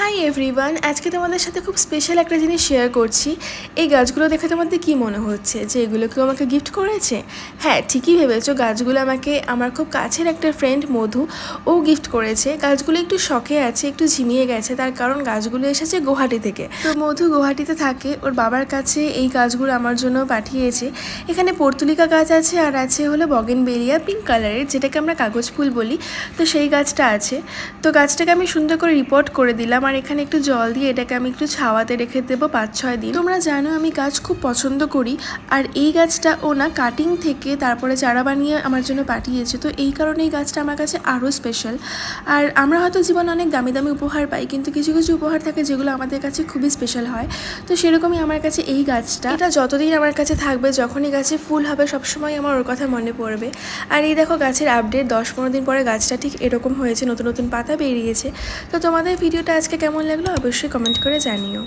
Hi everyone, আজকে তোমাদের সাথে খুব স্পেশাল একটা জিনিস শেয়ার করছি। এই গাছগুলো দেখে তোমাদের কি মনে হচ্ছে যে এগুলো কেউ আমাকে গিফট করেছে? হ্যাঁ, ঠিকই ভেবেছো, গাছগুলো আমাকে আমার খুব কাছের একটা ফ্রেন্ড মধু ও গিফট করেছে। গাছগুলো একটু শখে আছে, একটু ঝিমিয়ে গেছে, তার কারণ গাছগুলো এসেছে গুয়াহাটি থেকে। তো মধু গুয়াহাটিতে থাকে, ওর বাবার কাছে এই গাছগুলো আমার জন্য পাঠিয়েছে। এখানে পর্তুলিকা গাছ আছে আর আছে হলো বগেনভেলিয়া পিঙ্ক কালারের, যেটাকে আমরা কাগজ ফুল বলি। তো সেই গাছটা আছে। তো গাছটাকে আমি সুন্দর করে রিপোর্ট করে দিলাম, আর এখানে একটু জল দিয়ে এটাকে আমি একটু ছাওয়াতে রেখে দেবো 5-6 দিন। তোমরা জানো আমি গাছ খুব পছন্দ করি, আর এই গাছটা ও না কাটিং থেকে তারপরে চারা বানিয়ে আমার জন্য পাঠিয়েছে। তো এই কারণে এই গাছটা আমার কাছে আরও স্পেশাল। আর আমরা হয়তো জীবনে অনেক দামি দামি উপহার পাই, কিন্তু কিছু কিছু উপহার থাকে যেগুলো আমাদের কাছে খুবই স্পেশাল হয়। তো সেরকমই আমার কাছে এই গাছটা, এটা যতদিন আমার কাছে থাকবে, যখনই গাছে ফুল হবে সবসময় আমার ওর কথা মনে পড়বে। আর এই দেখো গাছের আপডেট, 10-15 দিন পরে গাছটা ঠিক এরকম হয়েছে, নতুন নতুন পাতা বেরিয়েছে। তো তোমাদের ভিডিওটা আজকে কেমন লাগলো অবশ্যই কমেন্ট করে জানিও।